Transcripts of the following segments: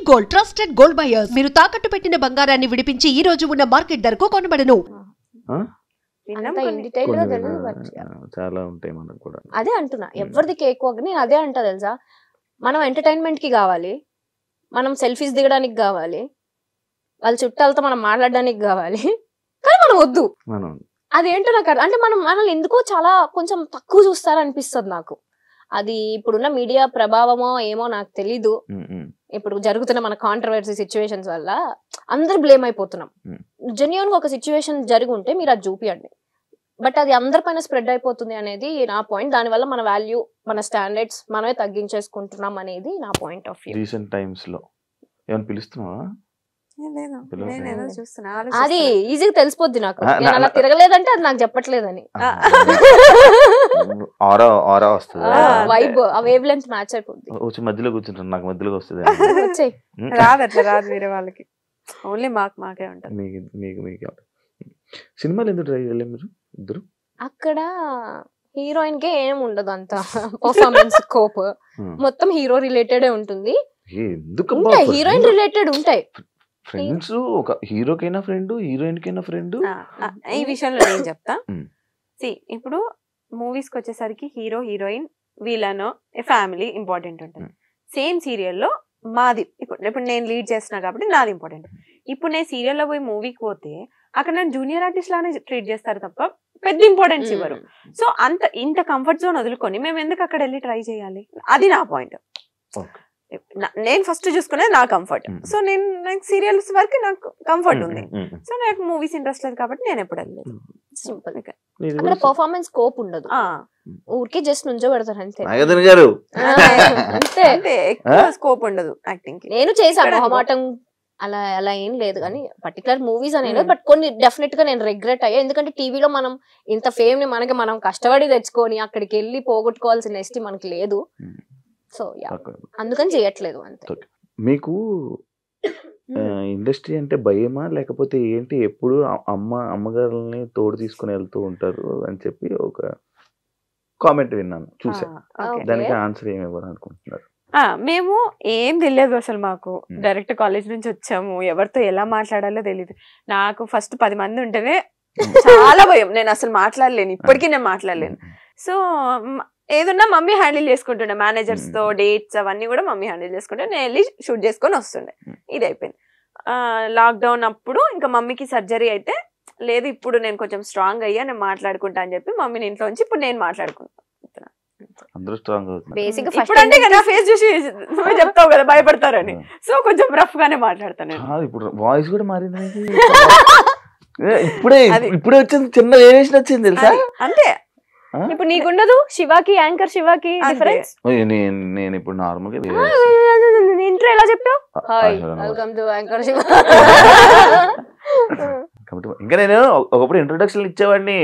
Gold trusted gold buyers. మీరు తాకట్టు పెట్టిన బంగారాన్ని విడిపించి ఈ రోజు ఉన్న మార్కెట్ ధరకు కొనబడను. చాలా ఉంటాయి మనకు కూడా. అదే అంటున్నా, ఎవరిది కేక్ నేను అదే అంటా తెలుసా. మనం ఎంటర్టైన్మెంట్ కి కావాలి, మనం సెల్ఫీస్ దిగడానికి కావాలి, వాళ్ళ చుట్టాలతో మనం మాట్లాడడానికి కావాలి, కానీ మనం వద్దు. అదేంటో నాకు అంటే మనల్ని ఎందుకో చాలా కొంచెం తక్కువ చూస్తారనిపిస్తుంది నాకు. అది ఇప్పుడున్న మీడియా ప్రభావమో ఏమో నాకు తెలీదు. ఇప్పుడు జరుగుతున్న మన కాంట్రవర్సీ సిచ్యువేషన్స్ వల్ల అందరు బ్లేమ్ అయిపోతున్నాం. జెన్యూన్ గా ఒక సిచ్యువేషన్ జరిగి ఉంటే మీరు అది చూపియండి, బట్ అది అందరిపైన స్ప్రెడ్ అయిపోతుంది అనేది నా పాయింట్. దానివల్ల మన వాల్యూ, మన స్టాండర్డ్స్ మనమే తగ్గించేసుకుంటున్నాం అనేది నా point of view. Recent times లో ఏమైనా పిలుస్తున్నావా? అది ఈజీగా తెలిసిపోద్ది నాకు. నేను అలా తిరగలేదంటే అది నాకు చెప్పట్లేదని. వైబ్ ఆ వేవ్ లెంత్ మ్యాచ్ అయిపోద్ది. మధ్యలో కూర్చుంటాను, నాకు మధ్యలో వస్తుంది. రాదు అట్లా రాదు, వేరే వాళ్ళకి ఓన్లీ మాకే ఉంటుంది. మీకు సినిమాలు ఎందుకు ట్రై చేయలేదు మీరు ఇద్దరు? అక్కడ హీరోయిన్ కే ఏం ఉండదు అంత పర్ఫార్మెన్స్ స్కోప్, మొత్తం హీరో రిలేటెడ్ ఉంటుంది. హీరోయిన్ రిలేటెడ్ ఉంటాయి. ఫ్రెండ్స్ ఒక హీరోకైనా ఫ్రెండ్, హీరోయిన్ కైనా ఫ్రెండ్. ఈ విషయంలో నేను చెప్తా. ఇప్పుడు మూవీస్ కి వచ్చేసరికి హీరో హీరోయిన్ వీళ్ళను ఫ్యామిలీ ఇంపార్టెంట్ ఉంటుంది. సేమ్ సీరియల్లో మాది ఇప్పుడు నేను లీడ్ చేస్తున్నా కాబట్టి నాది ఇంపార్టెంట్. ఇప్పుడు నేను సీరియల్లో పోయి మూవీకి పోతే అక్కడ నేను జూనియర్ ఆర్టిస్ట్ లానే ట్రీట్ చేస్తారు తప్ప పెద్ద ఇంపార్టెన్స్ ఇవ్వరు. సో ఇంత కంఫర్ట్ జోన్ వదులుకొని మేము ఎందుకు అక్కడ వెళ్ళి ట్రై చేయాలి? అది నా పాయింట్. నేను ఫస్ట్ చూసుకునేది నా కంఫర్ట్. సో నాకు సీరియల్స్ వరకు నాకు కంఫర్ట్ ఉంది. సో నాకు మూవీస్ ఇంట్రెస్ట్ లేదు కాబట్టి నేను ఎప్పుడు వెళ్ళలేదు. సింపుల్. అక్కడ పర్ఫార్మెన్స్ స్కోప్ ఉండదు, ఊరికే జస్ట్ నుంచో పెడతారు అంతే. అంతే, ఎక్కువ స్కోప్ ఉండదు యాక్టింగ్ కి. నేను చేశాను మొహమాటం అలా అలా ఏం లేదు కానీ పర్టికులర్ మూవీస్ అనేది. బట్ కొన్ని డెఫినెట్ గా నేను రిగ్రెట్ అయ్యా. ఎందుకంటే టీవీలో మనం ఇంత ఫేమ్ ని మనం కష్టపడి తెచ్చుకొని అక్కడికి వెళ్ళి పోగొట్టుకోవాల్సిన ఎస్టీ మనకి లేదు. సో అందుకని చేయట్లేదు అంతే. మీకు ఇండస్ట్రీ అంటే భయమా లేకపోతే ఏంటి? ఎప్పుడు అమ్మగారుల్ని తోడు తీసుకుని వెళ్తూ ఉంటారు అని చెప్పి ఒక కామెంట్ విన్నాను, చూసా. దానికి ఆన్సర్ ఏమి ఇవ్వాలి అనుకుంటున్నారు? మేము ఏం తెలియదు అసలు. మాకు డైరెక్ట్ కాలేజ్ నుంచి వచ్చాము, ఎవరితో ఎలా మాట్లాడాలో తెలియదు. నాకు ఫస్ట్ 10 మంది ఉంటేనే చాలా భయం. నేను అసలు మాట్లాడలేను, ఇప్పటికీ నేను మాట్లాడలేను. సో ఏదన్నా మమ్మీ హ్యాండిల్ చేసుకుంటుండే, మేనేజర్స్ తో డేట్స్ అవన్నీ కూడా మమ్మీ హ్యాండిల్ చేసుకుంటే నేను వెళ్ళి షూట్ చేసుకొని వస్తుండే. ఇది అయిపోయింది. లాక్డౌన్ అప్పుడు ఇంకా మమ్మీకి సర్జరీ అయితే లేదు, ఇప్పుడు నేను కొంచెం స్ట్రాంగ్ అయ్యా, నేను మాట్లాడుకుంటా అని చెప్పి మమ్మీని ఇంట్లో ఉంచి ఇప్పుడు నేను మాట్లాడుకుంటున్నాను. ఇప్పుడు అంటే నా ఫేస్ చూసి నువ్వే చెప్తావు కదా భయపడతారని, సో కొంచెం రఫ్ గానే మాట్లాడతాను. ఇప్పుడు వాయిస్ కూడా మారింది. ఇప్పుడే వచ్చింది, చిన్న వేరియేషన్ వచ్చింది తెలుసా? అంతే. ఇప్పుడు నీకుండదు, శివాకి యాంకర్ శివాకి డిఫరెన్స్. నేను ఇప్పుడు నార్మల్ గా ఇంట్రో ఎలా చెప్పావు? Hi welcome to anchor Shiva. ఇంకా నేను ఒకప్పుడు ఇంట్రొడక్షన్ ఇచ్చేవాడిని,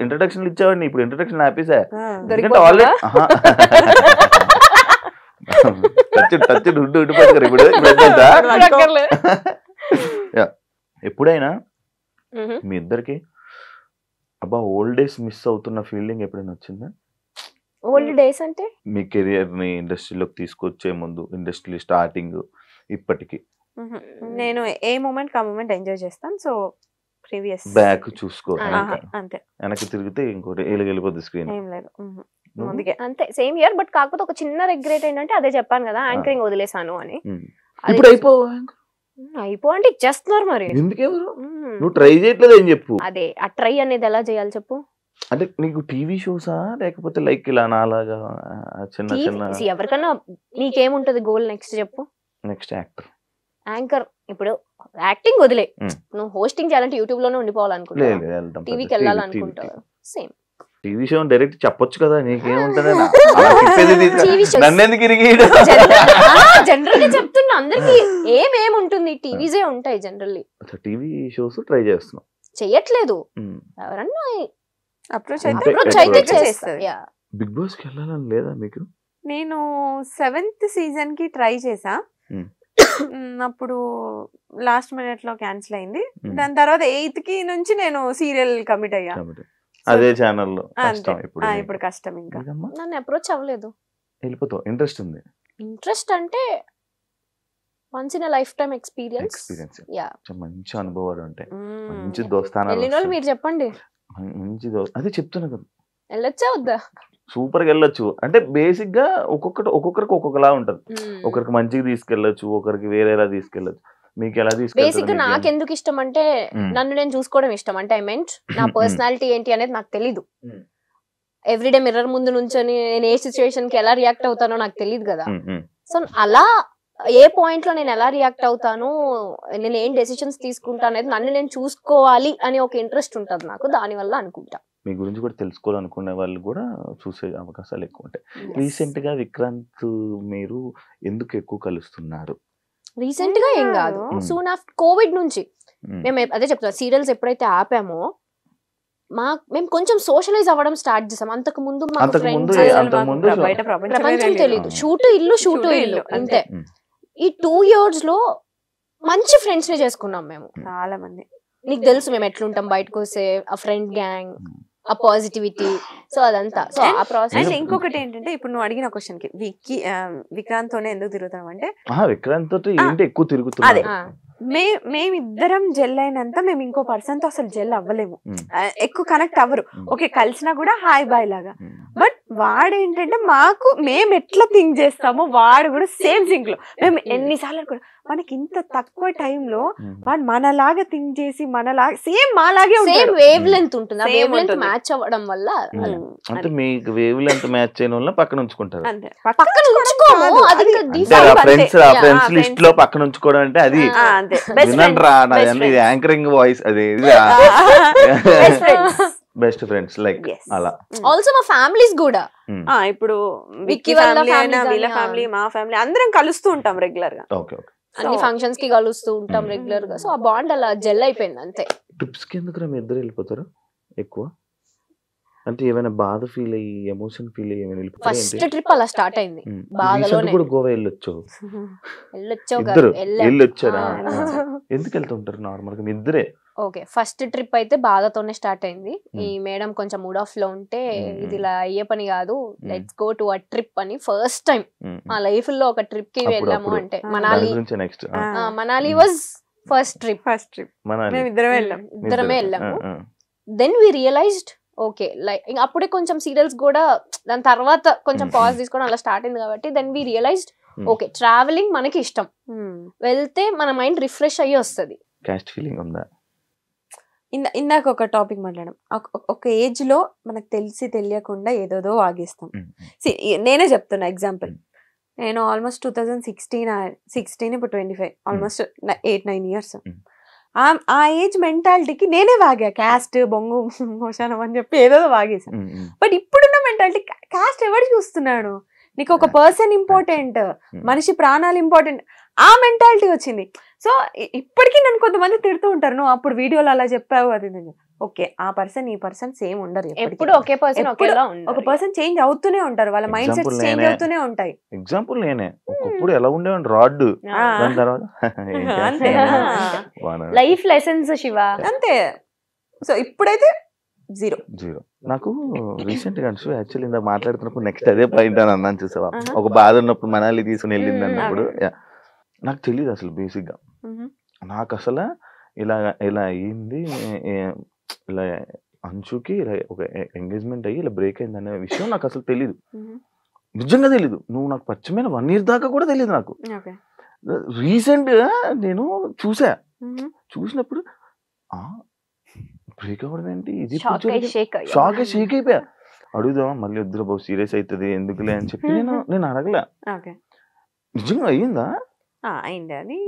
ఇంట్రొడక్షన్ ఇచ్చేవాడిని. ఇప్పుడు ఇంట్రొడక్షన్ ఆపేసా. ఎప్పుడైనా మీ ఇద్దరికి అబ్బా ఓల్డ్ డేస్ మిస్ అవుతున్న ఫీలింగ్ ఎప్పుడైనా వచ్చిందా? ఓల్డ్ డేస్ అంటే మీ కెరియర్ ని ఇండస్ట్రీలోకి తీసుకొచ్చే ముందు, ఇండస్ట్రీ స్టార్టింగ్ ఇప్పటికి? నేను ఏ మూమెంట్ ఆ మూమెంట్ ఎంజాయ్ చేస్తాను. సో ప్రీవియస్ బ్యాక్ చూసుకో, అంతే. వెనక్కి తిరిగితే ఇంకోటి వెళ్ళిపోద్ది స్క్రీన్. ఏం లేదు అంతే, సేమ్ ఇయర్. బట్ కాకపోతే ఒక చిన్న రిగ్రెట్ ఏంటంటే అదే చెప్పాను కదా, యాంకరింగ్ వదిలేసాను అని. ఇప్పుడు అయిపో అంటే ఇచ్చేస్తున్నారు మరి. ఎందుకెవరు నువ్వు ట్రై చేయట్లేదు అని చెప్పు. అదే ఆ ట్రై అనేది ఎలా చేయాలి చెప్పు. అంటే నీకు టీవీ షోసా లేకపోతే లైక్ ఇలా నాలాగా చిన్న చిన్న? ఎవరికన్నా నీకేముంటది గోల్ నెక్స్ట్ చెప్పు. Next anchor. ఇప్పుడు యాక్టింగ్ వదిలే, నువ్వు హోస్టింగ్ చేయాలంటే యూట్యూబ్ లోనే ఉండిపోవాలనుకుంటా, టీవీకి వెళ్ళాలనుకుంటావు. సేమ్ టీవీ షో డైరెక్ట్ చెప్పొచ్చు కదా, నీకేముంటది? నన్నెందుకు జనరల్ గా చెప్తున్నా, అందరికి ఏమేముంటుంది, టీవీసే ఉంటాయి జనరల్లీ. టీవీ షోస్ ట్రై చేస్తున్నావు? చెయ్యట్లేదు, ఎవరన్నా అప్రోచ్ అయితే చేస్తారు. బిగ్ బాస్ కి వెళ్ళాలని లేదా మీకు? నేను 7th సీజన్ కి ట్రై చేసా, అప్పుడు లాస్ట్ మినిట్ లో క్యాన్సిల్ అయింది. దాని తర్వాత 8th కి నుంచి నేను సీరియల్ కమిట్ అయ్యా. అదే ఛానల్ లో ఇప్పుడు కష్టం. ఇంకా నన్ను అప్రోచ్ అవ్వలేదు. వెళ్ళిపోతావు? ఇంట్రెస్ట్ ఉంది? ఇంట్రెస్ట్ అంటే once in life time experience. Yeah, మంచి అనుభవాలు ఉంటాయి, మంచి దోస్తానాలు. వెళ్ళిన వాళ్ళు మీరు చెప్పండి. మంచి అదే చెప్తున్నా కదా, వెళ్ళొచ్చా వద్దా? సూపర్ గా వెళ్ళొచ్చు. అంటే బేసిక్ గా ఒక్కొక్కరికి ఒక్కొక్కలా ఉంటది. ఒకరికి మంచిగా తీసుకెళ్ళొచ్చు, ఒకరికి వేరేలా తీసుకెళ్ళొచ్చు. మీకు ఎలా బేసిక్ గా నాకు ఎందుకు ఇష్టం అంటే నన్ను నేను చూసుకోవడం ఇష్టం. అంటే ఐ మెంట్ నా పర్సనాలిటీ ఏంటి అనేది నాకు తెలీదు. ఎవ్రీడే మిర్రర్ ముందు నుంచొని నేను ఏ సిచ్యువేషన్ కి ఎలా రియాక్ట్ అవుతానో నాకు తెలియదు కదా. సో అలా ఏ పాయింట్ లో నేను ఎలా రియాక్ట్ అవుతాను, నేను ఏం డెసిషన్స్ తీసుకుంటా అనేది నన్ను నేను చూసుకోవాలి అని ఒక ఇంట్రెస్ట్ ఉంటుంది నాకు. దాని వల్ల అనుకుంటా మీ గురించి కూడా తెలుసుకోవాలనుకునే వాళ్ళు కూడా చూసే అవకాశాలు ఎక్కువ ఉంటాయి. రీసెంట్ గా విక్రాంత్ మీరు ఎందుకు ఎక్కువ కలుస్తున్నారు? రీసెంట్ గా ఏం కాదు, సూన్ ఆఫ్టర్ కోవిడ్ నుంచి మేము అదే చెప్తాం, సీరియల్స్ ఎప్పుడైతే ఆపామో మేము కొంచెం సోషలైజ్ అవ్వడం స్టార్ట్ చేసాం. అంతకు ముందు ప్రపంచం తెలియదు, షూటు ఇల్లు అంతే. ఈ 2 years లో మంచి ఫ్రెండ్స్ ని చేసుకున్నాం మేము చాలా మంది. నీకు తెలుసు మేము ఎట్లుంటాం బయటకు వస్తే, ఆ ఫ్రెండ్ గ్యాంగ్, ఆ పాజిటివిటీ, సో అదంతా. సో ఆ ప్రాసెస్. ఇంకొకటి ఏంటంటే ఇప్పుడు నువ్వు అడిగిన క్వశ్చన్ కి విక్రాంత్ తోనే ఎందుకు తిరుగుతాం అంటే విక్రాంత్ తోటి ఏంటి ఎక్కువ తిరుగుతున్నారు. మేమిద్దరం జెల్ అయినంత మేము ఇంకో పర్సన్ తో అసలు జెల్ అవ్వలేము, ఎక్కువ కనెక్ట్ అవ్వరు. ఓకే కలిసినా కూడా హాయ్ బాయ్ లాగా. బట్ వాడు ఏంటంటే మాకు మేము ఎట్లా థింక్ చేస్తామో వాడు కూడా సేమ్ థింక్ లో. మేము ఎన్నిసార్లు అనుకున్నాం మనకి ఇంత తక్కువ టైంలో వాడు మనలాగా థింక్ చేసి మనలాగా సేమ్ మాలాగే సేమ్ వేవ్ లెంత్ ఉంటుంది. ఆ వేవ్ లెంత్ మ్యాచ్ అవ్వడం వల్ల అంటే మీకు వేవ్ లెంత్ మ్యాచ్ అయిన వల్ల పక్కన ఉంచుకుంటారు. పక్కన ఉంచుకోము, అది ఫ్రెండ్స్ లిస్ట్ లో పక్కన ఉంచుకోవడం అంటే అది వినండిరా, యాంకరింగ్ వాయిస్ అది బెస్ట్ ఫ్రెండ్స్ లైక్ అలా. ఆల్సో మా ఫ్యామిలీస్ కూడా ఇప్పుడు విక్కీ ఫ్యామిలీ అయినా వీళ్ళ ఫ్యామిలీ మా ఫ్యామిలీ అందరం కలుస్తూ ఉంటాం రెగ్యులర్ గా. అన్ని ఫంక్షన్స్ కి కలుస్తూ ఉంటాం రెగ్యులర్ గా. సో ఆ బాండ్ అలా జెల్ అయిపోయింది అంతే. ట్రిప్స్ కి ఎందుకు మీ ఇద్దరు వెళ్ళిపోతారు ఎక్కువ? అంటే ఏమైనా బాధ ఫీల్ అయ్యి ఎమోషన్ ఫీల్ అయ్యి ఏమైనా వెళ్ళిపోతారు? ఫస్ట్ ట్రిప్ అలా స్టార్ట్ అయింది బాధలోనే. కూడా గోవా వెళ్ళొచ్చారా? ఎందుకు వెళ్తుంటారు నార్మల్ గా మీ ఇద్దరే? ఓకే, ఫస్ట్ ట్రిప్ అయితే బాధతోనే స్టార్ట్ అయింది. ఈ మేడం కొంచెం మూడ్ ఆఫ్ లో ఉంటే ఇది ఇలా అయ్యే పని కాదు, let's go to a trip అని ఫస్ట్ టైం మా లైఫ్ లో ఒక ట్రిప్ కి వెళ్ళాము. అంటే మనాలి వాజ్ ఫస్ట్ ట్రిప్. ఇద్దరమే వెళ్ళాము. Then we realized okay like అప్పుడే కొంచెం సీరియల్స్ కూడా దాని తర్వాత కొంచెం పాజ్ తీసుకోవడం అలా స్టార్ట్ అయింది కాబట్టి then we realized okay travelling మనకి ఇష్టం, వెళ్తే మన మైండ్ రిఫ్రెష్ అయ్యి వస్తుంది. ఇందాక ఒక టాపిక్ మాట్లాడడం, ఒక ఏజ్ లో మనకు తెలిసి తెలియకుండా ఏదోదో వాగేస్తాం. నేనే చెప్తున్నా ఎగ్జాంపుల్, నేను ఆల్మోస్ట్ 2016 ఇప్పుడు 25 ఆల్మోస్ట్ 8-9 years. ఆ ఏజ్ మెంటాలిటీకి నేనే వాగా, క్యాస్ట్ బొంగు మోషానం అని చెప్పి ఏదో వాగేసాను. బట్ ఇప్పుడున్న మెంటాలిటీ క్యాస్ట్ ఎవరు చూస్తున్నాడు, నీకు ఒక పర్సన్ ఇంపార్టెంట్, మనిషి ప్రాణాలు ఇంపార్టెంట్, ఆ మెంటాలిటీ వచ్చింది. సో ఇప్పటికీ నన్ను కొంతమంది తిడుతూ ఉంటారు, నువ్వు అప్పుడు వీడియోలో అలా చెప్పావు అది. ఓకే ఆ పర్సన్ ఈ పర్సన్ సేమ్ ఉండరు, ఎప్పుడు ఒకే పర్సన్ ఒక పర్సన్ చేంజ్ అవుతూనే ఉంటారు, వాళ్ళ మైండ్ సెట్స్ చేంజ్ అవుతూనే ఉంటాయి. ఎగ్జాంపుల్ నేనే ఒకప్పుడు ఎలా ఉండేవాడిని రాడ్, దాని తర్వాత లైఫ్ లెసన్స్ శివ అంతే. సో ఇప్పుడైతే జీరో. నాకు రీసెంట్ గా యాక్చువల్లీ ఇందాక మాట్లాడుతున్నప్పుడు నెక్స్ట్ అదే పాయింట్ అని అన్నాను చూసావా, ఒక బాధ ఉన్నప్పుడు మనాలి తీసుకుని వెళ్ళింది అన్నప్పుడు నాకు తెలియదు అసలు బేసిక్ గా, నాకు అసలు ఇలా అయ్యింది, ఇలా అంచుకి ఇలా ఒక ఎంగేజ్మెంట్ అయ్యి ఇలా బ్రేక్ అయింది అనే విషయం నాకు అసలు తెలీదు, నిజంగా తెలీదు. నువ్వు నాకు పరిచయమైన 1 year దాకా కూడా తెలియదు నాకు. రీసెంట్ గా నేను చూసినప్పుడు బ్రేక్ అవ్వడం ఏంటి, ఇది షాక్ అయిపోయా. అడుగుదామా మళ్ళీ వద్దురా బాబు సీరియస్ అవుతుంది ఎందుకులే అని చెప్పి నేను అడగలే. నిజంగా అయ్యిందా?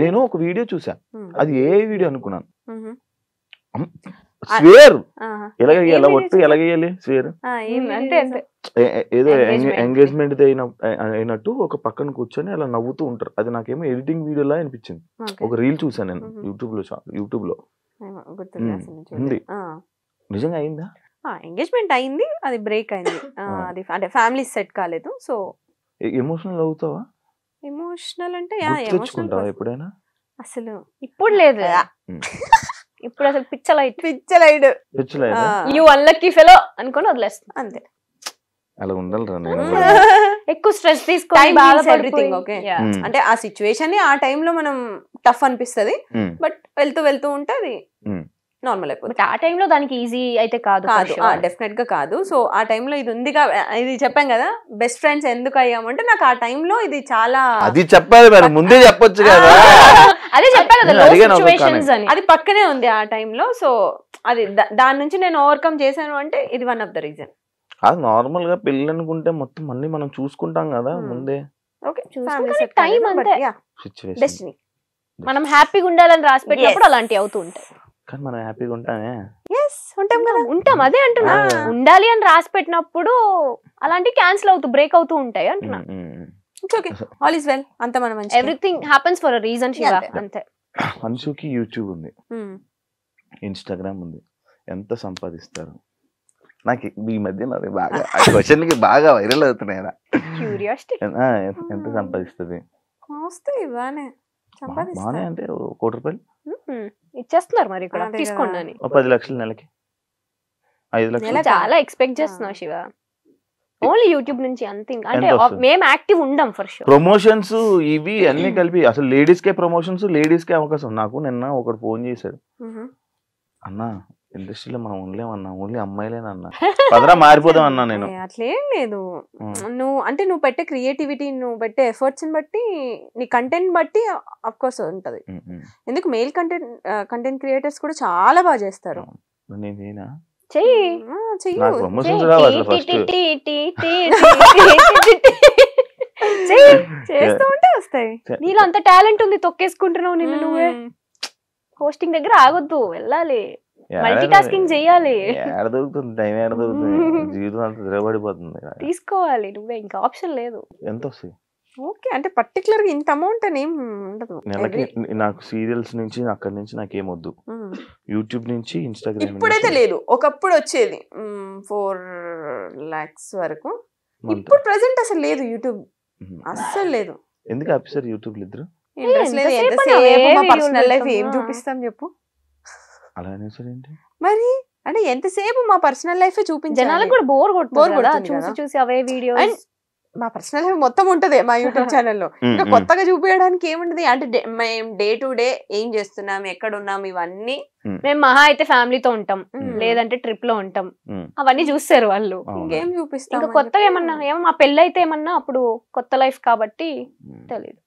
నేను ఒక వీడియో చూసా, అది ఏ వీడియో అనుకున్నాను, స్వేర్ ఎలా ఒట్టు ఎలాగేయాలి స్వేర్ ఏదో ఎంగేజ్మెంట్ అయినట్టు ఒక పక్కన కూర్చొని అలా నవ్వుతూ ఉంటారు. అది నాకేమో ఎడిటింగ్ వీడియోలా అనిపించింది. ఒక రీల్ చూసాను నేను యూట్యూబ్ లో ఉంది. నిజంగా అయిందా? ఎంగేజ్మెంట్ అయింది, అది బ్రేక్ అయింది, అది అంటే ఫ్యామిలీ సెట్ కాలేదు. సో ఎమోషనల్ అవుతావా? ఎమోషనల్ అంటే ఎప్పుడైనా? అసలు ఇప్పుడు లేదు, ఇప్పుడు అసలు పిచ్చలైడ్ యు అన్లక్కీ ఫెలో అనుకొని వదిలేస్తాం అంతే. అలా ఉండాలిరా నేను ఎక్కువ స్ట్రెస్ తీసుకొని Time means everything, బాధపడిపోయి okay. Yeah. అంటే ఆ సిచ్యువేషన్ ఆ టైంలో మనం టఫ్ అనిపిస్తది, ఉమ్, బట్ వెళ్తూ ఉంటే అది ఉమ్. నార్మల్ అయిపోతుంది. బట్ ఆ టైంలో దానికి ఈజీ అయితే కాదు for కాదు, sure. డెఫినెట్ గా కాదు. సో ఆ టైంలో ఇది ఉంది ఇది చెప్పాం కదా, బెస్ట్ ఫ్రెండ్స్ ఎందుకు అయ్యామంటే నాకు ఆ టైంలో ఇది చాలా అది చెప్పాలి మరి, ముందే చెప్పొచ్చు కదా. అదే చెప్పాను కదా, నేను low అడిగాను ఒక situations అని. అది పక్కనే ఉంది ఆ టైంలో. సో అది దాని నుంచి నేను ఓవర్కమ్ చేశాను అంటే ఇది వన్ ఆఫ్ ద రీజన్. అది నార్మల్ గా పెళ్ళి అనుకుంటే మొత్తం అన్ని మనం చూసుకుంటాం కదా ముందే. ఓకే, చూసుకుంటే time అంతే. Situation destiny. మనం హ్యాపీగా ఉండాలని రాసి పెట్టినప్పుడు Yes. అలాంటివి అవుతూ ఉంటాయి. కానీ మనం హ్యాపీగా ఉంటామే. ఎస్, ఉంటాం కదా. ఉంటాం, అదే అంటున్నా. ఆ. ఉండాలి అని రాసి పెట్టినప్పుడు అలాంటివి క్యాన్సిల్ అవుతూ బ్రేక్ అవుతూ ఉంటాయి అంటున్నా. It's okay, all is well. అంత మనం మంచి everything happens for a reason Shiva, అంతే. అంతే. మనిషికి యూట్యూబ్ ఉంది, ఇన్స్టాగ్రామ్ ఉంది, ఎంత సంపాదిస్తారు? నాకు ఈ మధ్య నాది బాగా ఆ క్వశ్చన్ కి బాగా వైరల్ అవుతున్నాయి. క్యూరియాసిటీ. ఎంత సంపాదిస్తుంది? వస్తాయి బానే బానే సంపాదిస్తారు. అంటే ఓ కోటి రూపాయలు, ఇచ్చేస్తున్నారు మరి ఇక్కడ, అదే తీసుకోండి కదా. అని. ఓ 10 లక్షలు నెలకి, 5 లక్షలు. నెలకా? చాలా ఎక్స్పెక్ట్ చేస్తున్నావు శివ. ఓన్లీ యూట్యూబ్ నుంచి అంతే. అంటే ఎంత వస్తుంది? మేము యాక్టివ్ ఉండం ఫర్ షూర్. ప్రమోషన్స్ ఇవి అన్ని కలిపి అసలు లేడీస్ కే ప్రమోషన్స్, లేడీస్ కే అవకాశం. నాకు నిన్న ఒకడు ఫోన్ చేశాడు, అన్నా ఇండస్ట్రీలో మనం ఉండలేమన్నా, ఓన్లీ అమ్మాయిలేనన్నా, పదరా మారిపోదాం అన్నా నేను. అట్లేం లేదు. నువ్వు పెట్టే క్రియేటివిటీ, నువ్వు పెట్టే ఎఫర్ట్స్ బట్టి, నీ కంటెంట్ బట్టి అఫ్ కోర్స్ ఉంటది. ఎందుకు మేల్ కంటెంట్ క్రియేటర్స్ కూడా చాలా బాగా చేస్తారు. నేనేనా చెయ్యి. చెయ్యు. నాకు ప్రమోషన్స్ రావు అసలు ఫస్ట్. చేస్తూ ఉంటే వస్తాయి. నీలో అంత టాలెంట్ ఉంది, తొక్కేసుకుంటున్నావు నిన్ను నువ్వే. హోస్టింగ్ దగ్గర ఆగొద్దు, వెళ్ళాలి, మల్టీ టాస్కింగ్ చెయ్యాలి, ఏడ దొరుకుతుంది టైం, ఏడ దొరుకుతుంది, జీవితం అంతా తిరగబడిపోతుంది. తీసుకోవాలి నువ్వే, ఇంకా ఆప్షన్ లేదు. ఎంత వస్తాయి ఓకే, అంటే పర్టికులర్ గా ఇంత అమౌంట్ అని ఏం ఉండదు. నెలకి? నాకు సీరియల్స్ నుంచి అక్కడి నుంచి నాకేం వద్దు, యూట్యూబ్ నుంచి ఇన్స్టాగ్రామ్. ఇప్పుడైతే లేదు, ఒకప్పుడు వచ్చేది 4 lakhs వరకు. ఇప్పుడు ప్రెసెంట్ అసలు లేదు, యూట్యూబ్ అస్సలు లేదు. ఎందుకు ఆఫీసర్ యూట్యూబ్ ఇద్దరు ఇంట్రెస్ట్ లేదు. ఎంతసేపు ఎంతసేపు అవే మా videos పర్సనల్ లైఫ్ ఏం పెడతామా? చూపిస్తాం చెప్పు. అలా అనేసారు ఏంటి? మరి అంటే ఎంతసేపు మా పర్సనల్ లైఫ్ చూపించాలి. జనాలకు కూడా బోర్ Bore కొడుతుంది కదా, కొడుతుంది చూసి కదా. చూసి అవే వీడియోస్. And మా పర్సనల్ లైఫ్ మొత్తం ఉంటది మా యూట్యూబ్ ఛానల్లో. ఇంకా కొత్తగా చూపించడానికి ఏముంటది అంటే మేము డే టు డే ఏం చేస్తున్నాం, ఎక్కడ ఉన్నాం, ఇవన్నీ. మేము మహా అయితే ఫ్యామిలీతో ఉంటాం, లేదంటే ట్రిప్ లో ఉంటాం, అవన్నీ చూస్తారు వాళ్ళు. ఇంకేం చూపిస్తాం. ఇంకా కొత్తగా ఏమన్నా మా పెళ్ళి అయితే ఏమన్నా అప్పుడు కొత్త లైఫ్ కాబట్టి తెలియదు.